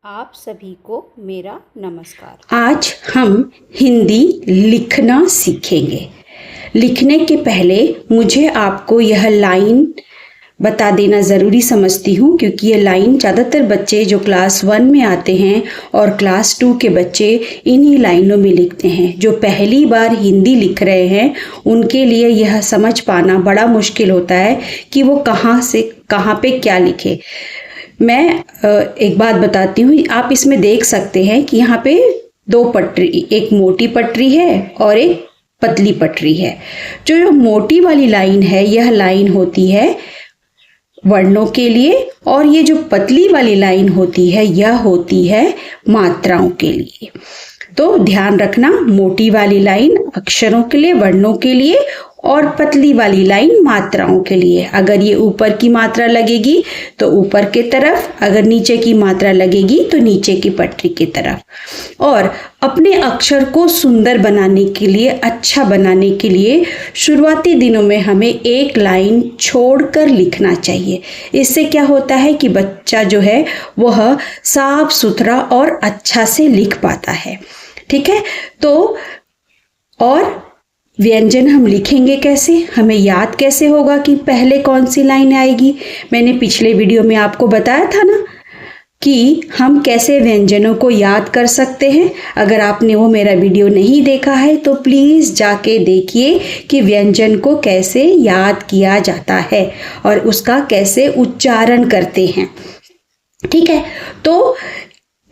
आप सभी को मेरा नमस्कार। आज हम हिंदी लिखना सीखेंगे। लिखने के पहले मुझे आपको यह लाइन बता देना ज़रूरी समझती हूँ, क्योंकि ये लाइन ज़्यादातर बच्चे जो क्लास 1 में आते हैं और क्लास 2 के बच्चे इन्हीं लाइनों में लिखते हैं। जो पहली बार हिंदी लिख रहे हैं उनके लिए यह समझ पाना बड़ा मुश्किल होता है कि वो कहाँ से कहाँ पे क्या लिखे। मैं एक बात बताती हूँ, आप इसमें देख सकते हैं कि यहाँ पे दो पटरी, एक मोटी पटरी है और एक पतली पटरी है। जो मोटी वाली लाइन है यह लाइन होती है वर्णों के लिए, और ये जो पतली वाली लाइन होती है यह होती है मात्राओं के लिए। तो ध्यान रखना, मोटी वाली लाइन अक्षरों के लिए, वर्णों के लिए, और पतली वाली लाइन मात्राओं के लिए। अगर ये ऊपर की मात्रा लगेगी तो ऊपर के तरफ, अगर नीचे की मात्रा लगेगी तो नीचे की पटरी की तरफ। और अपने अक्षर को सुंदर बनाने के लिए, अच्छा बनाने के लिए शुरुआती दिनों में हमें एक लाइन छोड़कर लिखना चाहिए। इससे क्या होता है कि बच्चा जो है वह साफ सुथरा और अच्छा से लिख पाता है। ठीक है, तो और व्यंजन हम लिखेंगे कैसे, हमें याद कैसे होगा कि पहले कौन सी लाइन आएगी। मैंने पिछले वीडियो में आपको बताया था ना कि हम कैसे व्यंजनों को याद कर सकते हैं। अगर आपने वो मेरा वीडियो नहीं देखा है तो प्लीज़ जाके देखिए कि व्यंजन को कैसे याद किया जाता है और उसका कैसे उच्चारण करते हैं। ठीक है, तो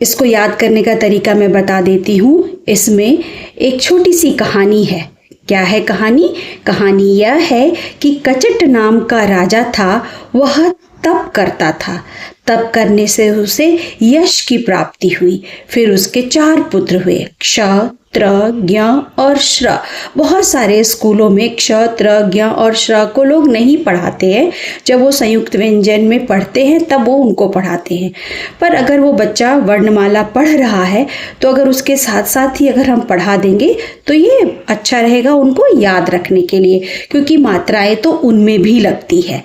इसको याद करने का तरीका मैं बता देती हूँ। इसमें एक छोटी सी कहानी है। क्या है कहानी? कहानी यह है कि कचट नाम का राजा था। वह तप करता था। तप करने से उसे यश की प्राप्ति हुई। फिर उसके 4 पुत्र हुए, क्ष, त्र, ज्ञ और श्र। बहुत सारे स्कूलों में क्ष, त्र, ज्ञ और श्र को लोग नहीं पढ़ाते हैं। जब वो संयुक्त व्यंजन में पढ़ते हैं तब वो उनको पढ़ाते हैं। पर अगर वो बच्चा वर्णमाला पढ़ रहा है तो अगर उसके साथ साथ ही अगर हम पढ़ा देंगे तो ये अच्छा रहेगा उनको याद रखने के लिए, क्योंकि मात्राएं तो उनमें भी लगती है।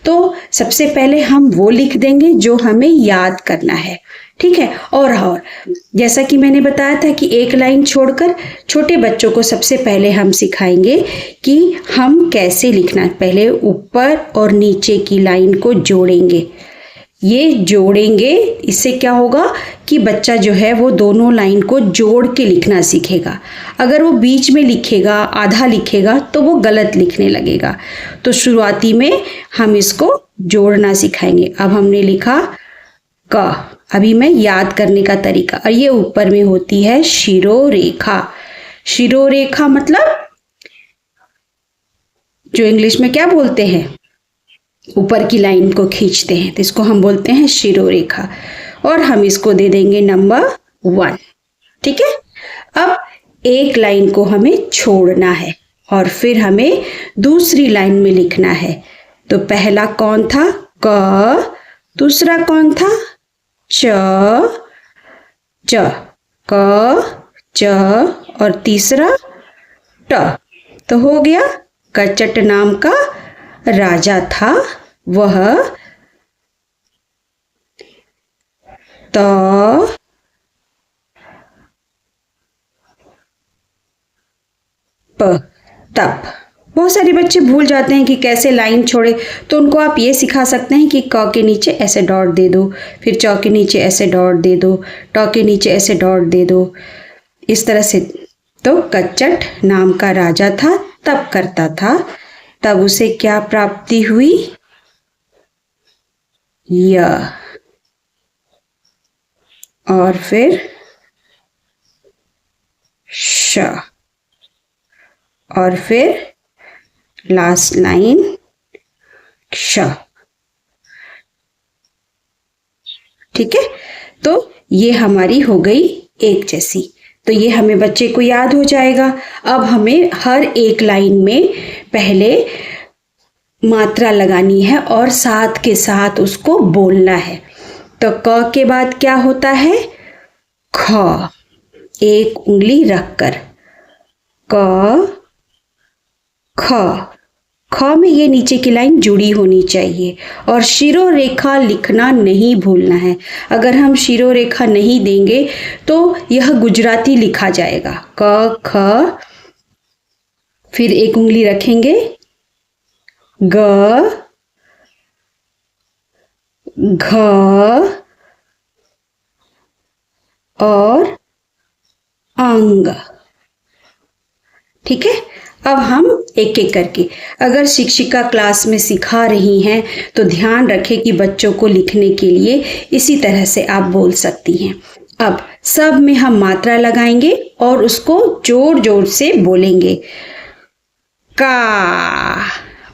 तो सबसे पहले हम वो लिख देंगे जो हमें याद करना है। ठीक है, और जैसा कि मैंने बताया था कि एक लाइन छोड़कर छोटे बच्चों को सबसे पहले हम सिखाएंगे कि हम कैसे लिखना है। पहले ऊपर और नीचे की लाइन को जोड़ेंगे। ये जोड़ेंगे, इससे क्या होगा कि बच्चा जो है वो दोनों लाइन को जोड़ के लिखना सीखेगा। अगर वो बीच में लिखेगा, आधा लिखेगा, तो वो गलत लिखने लगेगा। तो शुरुआती में हम इसको जोड़ना सिखाएंगे। अब हमने लिखा क। अभी मैं याद करने का तरीका, और ये ऊपर में होती है शिरोरेखा। शिरोरेखा मतलब जो इंग्लिश में क्या बोलते हैं, ऊपर की लाइन को खींचते हैं, तो इसको हम बोलते हैं शिरोरेखा। और हम इसको दे देंगे नंबर 1। ठीक है, अब एक लाइन को हमें छोड़ना है और फिर हमें दूसरी लाइन में लिखना है। तो पहला कौन था? क। दूसरा कौन था? च। च, क, च, और तीसरा ट। तो हो गया। कचट नाम का राजा था। वह त, प, तप। बहुत सारे बच्चे भूल जाते हैं कि कैसे लाइन छोड़े, तो उनको आप ये सिखा सकते हैं कि क के नीचे ऐसे डॉट दे दो, फिर च के नीचे ऐसे डॉट दे दो, ट के नीचे ऐसे डॉट दे दो, इस तरह से। तो कचट नाम का राजा था, तप करता था, तब उसे क्या प्राप्ति हुई? य। और फिर श, और फिर लास्ट लाइन क्ष। ठीक है, तो ये हमारी हो गई एक जैसी। तो ये हमें बच्चे को याद हो जाएगा। अब हमें हर एक लाइन में पहले मात्रा लगानी है और साथ के साथ उसको बोलना है। तो क के बाद क्या होता है? ख। एक उंगली रखकर क, ख। ख में ये नीचे की लाइन जुड़ी होनी चाहिए और शिरो रेखा लिखना नहीं भूलना है। अगर हम शिरो रेखा नहीं देंगे तो यह गुजराती लिखा जाएगा। क ख, फिर एक उंगली रखेंगे, ग घ और अंग। ठीक है, अब हम एक एक करके, अगर शिक्षिका क्लास में सिखा रही हैं तो ध्यान रखें कि बच्चों को लिखने के लिए इसी तरह से आप बोल सकती हैं। अब सब में हम मात्रा लगाएंगे और उसको जोर जोर से बोलेंगे। का,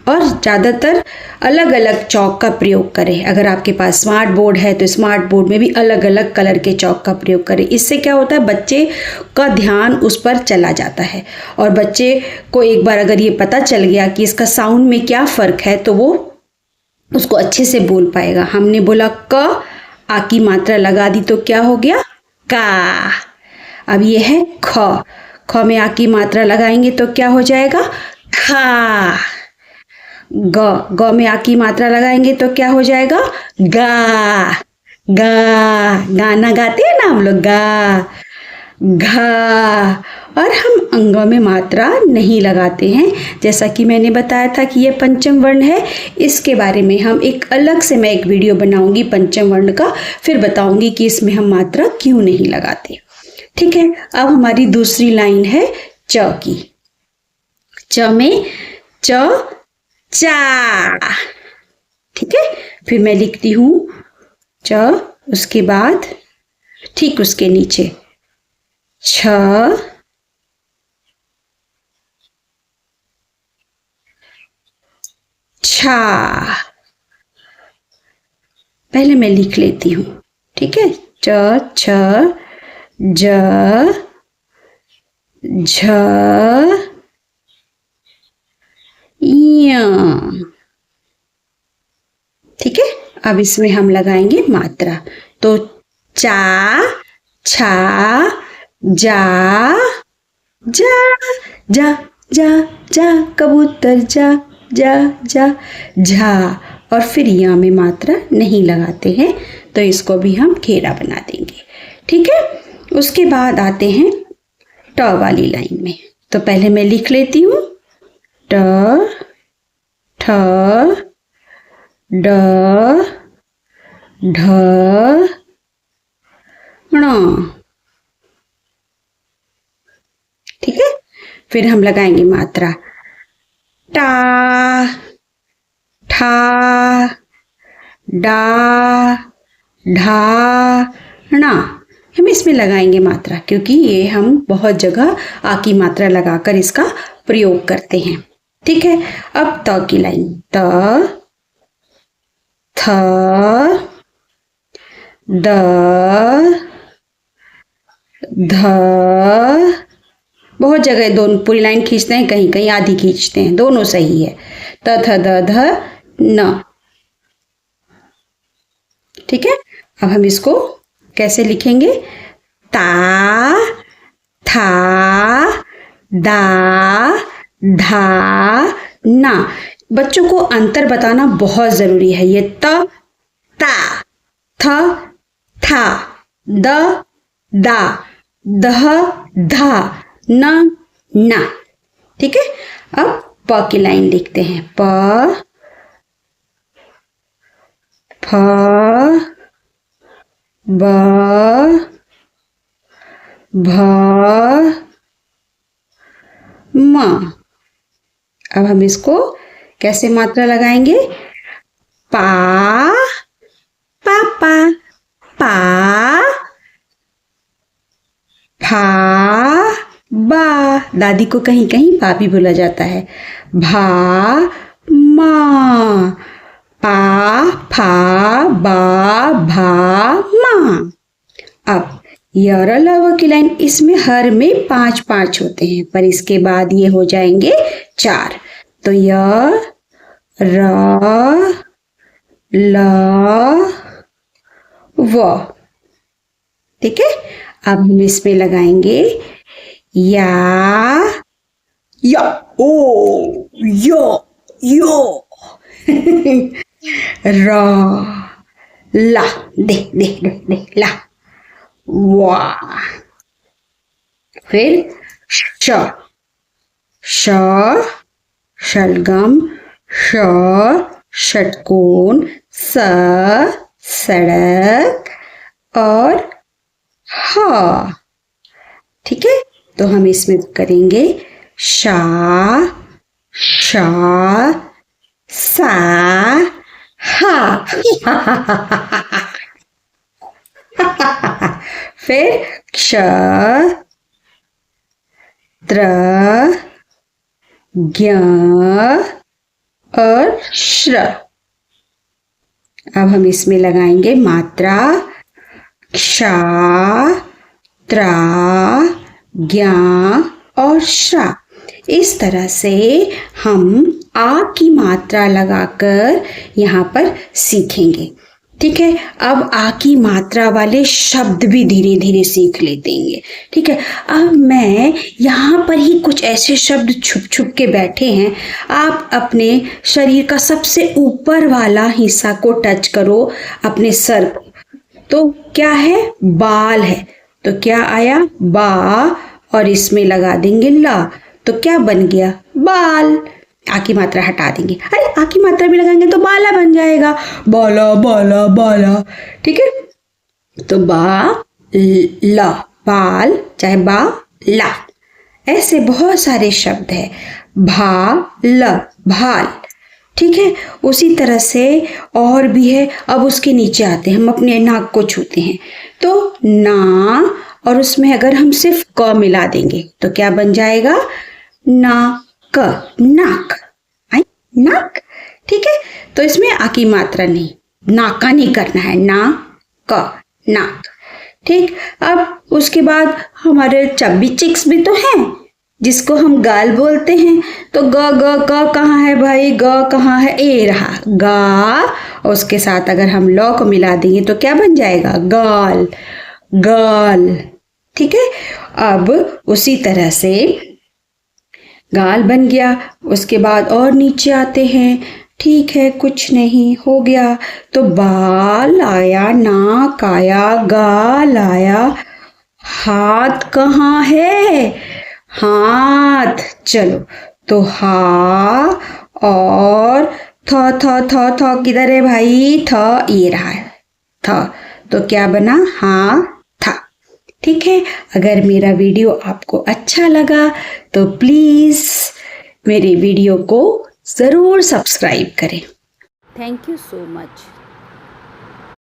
और ज़्यादातर अलग अलग चौक का प्रयोग करें। अगर आपके पास स्मार्ट बोर्ड है तो स्मार्ट बोर्ड में भी अलग अलग कलर के चौक का प्रयोग करें। इससे क्या होता है, बच्चे का ध्यान उस पर चला जाता है और बच्चे को एक बार अगर ये पता चल गया कि इसका साउंड में क्या फ़र्क है तो वो उसको अच्छे से बोल पाएगा। हमने बोला क, आ की मात्रा लगा दी तो क्या हो गया, का। अब ये है ख, ख में आ की मात्रा लगाएंगे तो क्या हो जाएगा, खा। ग, ग में आ की मात्रा लगाएंगे तो क्या हो जाएगा, गा। गा, गाना गाते हैं ना हम लोग, गा। घा, और हम अंगों में मात्रा नहीं लगाते हैं। जैसा कि मैंने बताया था कि ये पंचम वर्ण है, इसके बारे में हम एक अलग से मैं एक वीडियो बनाऊंगी पंचम वर्ण का, फिर बताऊंगी कि इसमें हम मात्रा क्यों नहीं लगाते। ठीक है, अब हमारी दूसरी लाइन है च की। च में च, चा। ठीक है, फिर मैं लिखती हूँ च, उसके बाद ठीक उसके नीचे छ, छा। पहले मैं लिख लेती हूँ। ठीक है, च, छ, ज, झ, य। ठीक है, अब इसमें हम लगाएंगे मात्रा। तो चा, छा, जा, जा, जा, जा, जा, कबूतर जा, जा, जा, झा। और फिर यहाँ में मात्रा नहीं लगाते हैं तो इसको भी हम घेरा बना देंगे। ठीक है, उसके बाद आते हैं ट वाली लाइन में। तो पहले मैं लिख लेती हूँ ट, ठ, ड, ढ, ण। ठीक है, फिर हम लगाएंगे मात्रा टा, ठा, डा, ढा, णा। हम इसमें लगाएंगे मात्रा क्योंकि ये हम बहुत जगह आ की मात्रा लगाकर इसका प्रयोग करते हैं। ठीक है, अब त की लाइन त, थ, द, ध। बहुत जगह दोनों पूरी लाइन खींचते हैं, कहीं कहीं आधी खींचते हैं, दोनों सही है। त, थ, द, ध, न। ठीक है, अब हम इसको कैसे लिखेंगे, ता, था, दा, धा, ना। बच्चों को अंतर बताना बहुत जरूरी है। ये त, ता, थ, था, द, दा, दह, धा, न, ना। ठीक है, अब प की लाइन लिखते हैं। प, फ, ब, भ, म। अब हम इसको कैसे मात्रा लगाएंगे, पा, पापा, पा, फा, बा। दादी को कहीं कहीं बा भी बोला जाता है। भा, मा, पा, फा, बा, भा, मा। अब य और ल की लाइन, इसमें हर में 5-5 होते हैं, पर इसके बाद ये हो जाएंगे 4। तो य, र, ल, व। ठीक है, अब हम इसमें लगाएंगे या, ओ, यो, यो। रा, ला, दे दे दे दे ला, वाह। फिर श, श, शलगम, श, षटकोण, स, सड़क और हा। ठीक है, तो हम इसमें करेंगे शा, शा, सा, हा। फिर क्ष, त्र, ज्ञ और श्र। अब हम इसमें लगाएंगे मात्रा क्षा, त्रा, ज्ञा और श्रा। इस तरह से हम आ की मात्रा लगाकर यहाँ पर सीखेंगे। ठीक है, अब आ की मात्रा वाले शब्द भी धीरे धीरे सीख लेते हैं। ठीक है, अब मैं यहाँ पर ही कुछ ऐसे शब्द छुप छुप के बैठे हैं। आप अपने शरीर का सबसे ऊपर वाला हिस्सा को टच करो, अपने सर को। तो क्या है? बाल है। तो क्या आया? बा, और इसमें लगा देंगे ला, तो क्या बन गया? बाल। आ की मात्रा हटा देंगे। अरे आ की मात्रा भी लगाएंगे तो बाला बन जाएगा। बाला बाला बाला। ठीक है, तो बा ला, बाल, चाहे बा ला। ऐसे बहुत सारे शब्द है। भा ल, भाल। ठीक है, उसी तरह से और भी है। अब उसके नीचे आते हैं, हम अपने नाक को छूते हैं तो ना, और उसमें अगर हम सिर्फ क मिला देंगे तो क्या बन जाएगा? ना क, नाक। आई नाक। ठीक है, तो इसमें आ की मात्रा नहीं, नाका नहीं करना है, ना क, नाक। ठीक, अब उसके बाद हमारे चब्बी चिक्स भी तो हैं, जिसको हम गाल बोलते हैं। तो ग ग क कहाँ है भाई? ग कहाँ है? ए रहा, गा। और उसके साथ अगर हम लौ को मिला देंगे तो क्या बन जाएगा? गाल, गाल। ठीक है, अब उसी तरह से गाल बन गया। उसके बाद और नीचे आते हैं। ठीक है, कुछ नहीं, हो गया। तो बाल आया, नाक आया, गाल आया, हाथ कहाँ है? हाथ। चलो, तो हा और थ थ थ थ किधर है भाई? थ, ये रहा है थ। तो क्या बना? हाँ था। ठीक है, अगर मेरा वीडियो आपको अच्छा लगा तो प्लीज़ मेरे वीडियो को ज़रूर सब्सक्राइब करें। Thank you so much.